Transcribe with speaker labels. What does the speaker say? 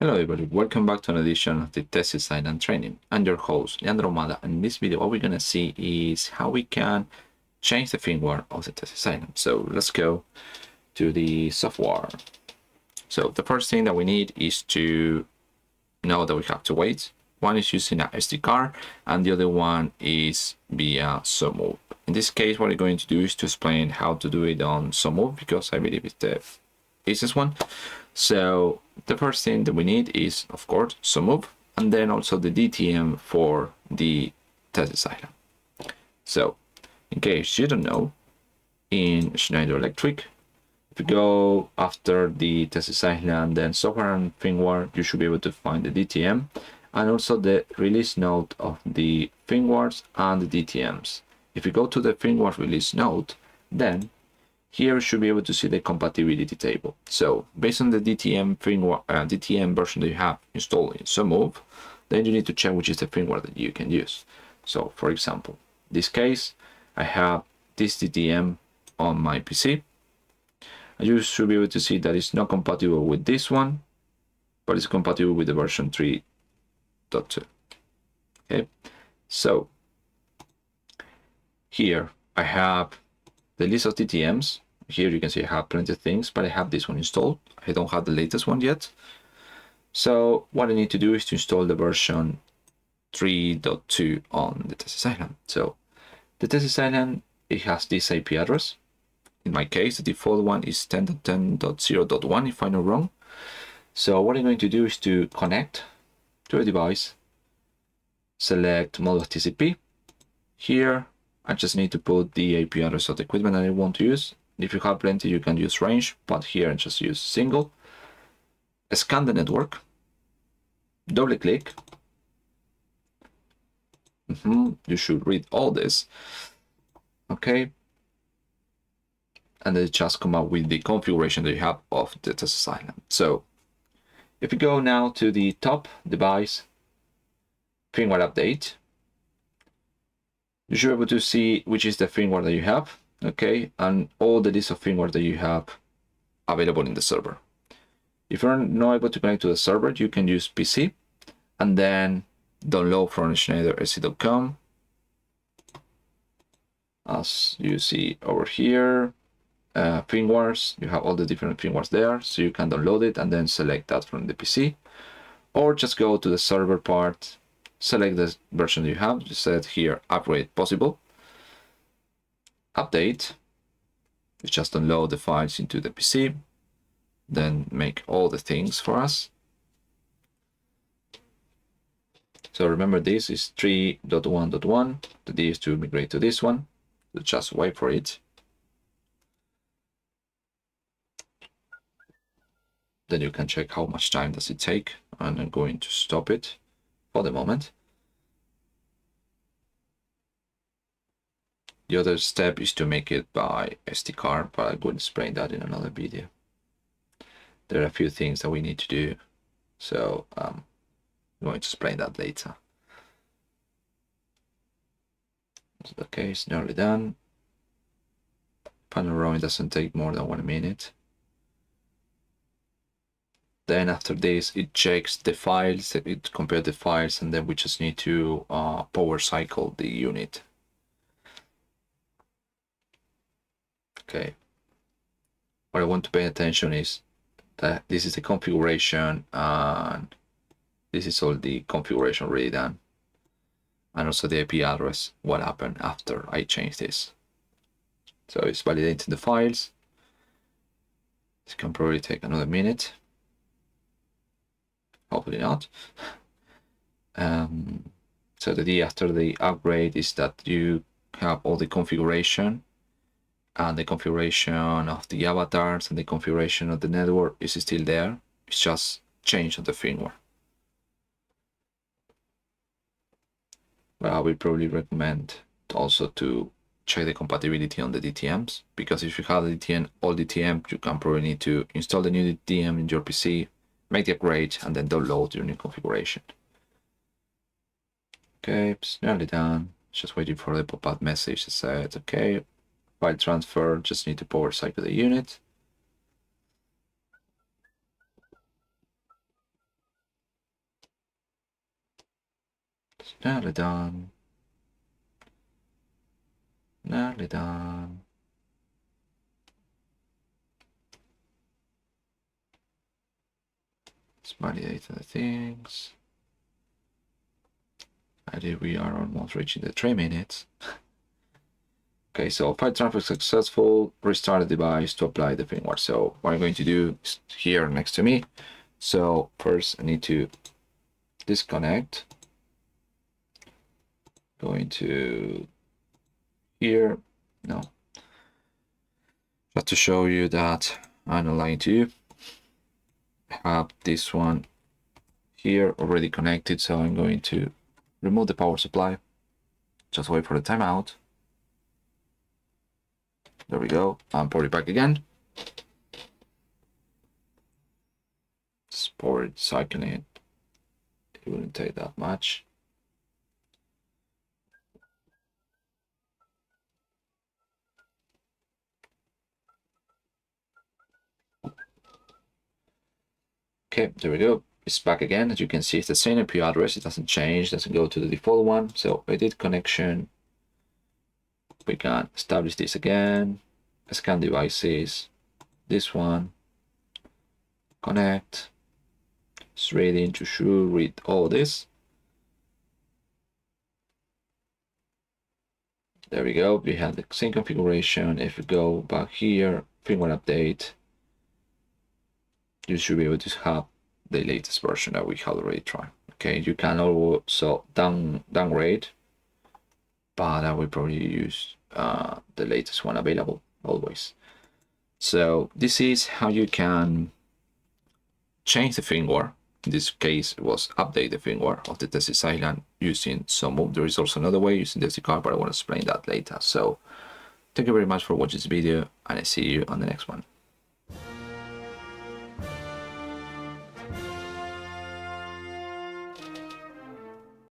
Speaker 1: Hello everybody, welcome back to an edition of the TeSys Island Training. I'm your host, Leandro Mada, and in this video what we're going to see is how we can change the firmware of the TeSys Island. So let's go to the software. So the first thing that we need is to know that we have two ways. One is using a SD card and the other one is via SoMove. In this case, what we're going to do is to explain how to do it on SoMove because I believe it's the easiest one. So the first thing that we need is, of course, SoMove, and then also the DTM for the TeSys Island. So, in case you don't know, in Schneider Electric, if you go after the TeSys Island, then software and firmware, you should be able to find the DTM and also the release note of the firmwares and the DTMs. If you go to the firmware release note, then here you should be able to see the compatibility table. So based on the DTM firmware, DTM version that you have installed in SoMove, then you need to check which is the firmware that you can use. So for example, in this case, I have this DTM on my PC. And you should be able to see that it's not compatible with this one, but it's compatible with the version 3.2. Okay, so here I have the list of DTMs. Here you can see I have plenty of things, but I have this one installed. I don't have the latest one yet. So what I need to do is to install the version 3.2 on the TeSys Island. So the TeSys Island, it has this IP address. In my case, the default one is 10.10.0.1 if I'm not wrong. So what I'm going to do is to connect to a device, select model TCP. Here, I just need to put the IP address of the equipment that I want to use. If you have plenty, you can use range, but here I just use single. Scan the network, double click. You should read all this. Okay. And then just come up with the configuration that you have of the TeSys Island. So if you go now to the top device, firmware update, you should be able to see which is the firmware that you have, okay, and all the list of firmware that you have available in the server. If you're not able to connect to the server, you can use PC and then download from schneidersc.com. As you see over here, firmwares, you have all the different firmwares there, so you can download it and then select that from the PC, or just go to the server part, select the version you have, just set here upgrade possible, update, you just download the files into the PC, then make all the things for us. So remember, this is 3.1.1, the D is to migrate to this one, so just wait for it. Then you can check how much time does it take, and I'm going to stop it for the moment. The other step is to make it by SD card, but I will explain that in another video. There are a few things that we need to do, so I'm going to explain that later. Okay, it's nearly done. Panel run doesn't take more than 1 minute. Then after this, it checks the files, it compares the files, and then we just need to power cycle the unit. Okay. What I want to pay attention is that this is the configuration, and this is all the configuration already done. And also the IP address, what happened after I changed this. So it's validating the files. This can probably take another minute. Hopefully not. So the idea after the upgrade is that you have all the configuration, and the configuration of the avatars and the configuration of the network is still there. It's just change of the firmware. But I will probably recommend also to check the compatibility on the DTMs, because if you have the DTM, all DTM, you can probably need to install the new DTM in your PC, make the upgrade, and then download your new configuration. Okay, it's nearly done. Just waiting for the pop-up message that said, okay, file transfer, just need to power cycle the unit. It's nearly done. Nearly done. Let's validate the things. I think we are almost reaching the 3 minutes. Okay, so file transfer successful. Restart the device to apply the firmware. So what I'm going to do is here next to me. So first I need to disconnect. Going to here. No. Just to show you that I'm not lying to you. I have this one here already connected, so I'm going to remove the power supply. Just wait for the timeout. There we go. And put it back again. Just pour it, cycling it. It wouldn't take that much. Okay, there we go. It's back again. As you can see, it's the same IP address. It doesn't change, doesn't go to the default one. So edit connection. We can establish this again. Scan devices. This one. Connect. It's ready to should read all this. There we go. We have the same configuration. If we go back here, firmware update, you should be able to have the latest version that we have already tried. Okay, you can also downgrade, but I will probably use the latest one available always. So this is how you can change the firmware. In this case, it was update the firmware of the TeSys Island using SoMove. There is also another way using the SD card, but I want to explain that later. So thank you very much for watching this video, and I see you on the next one.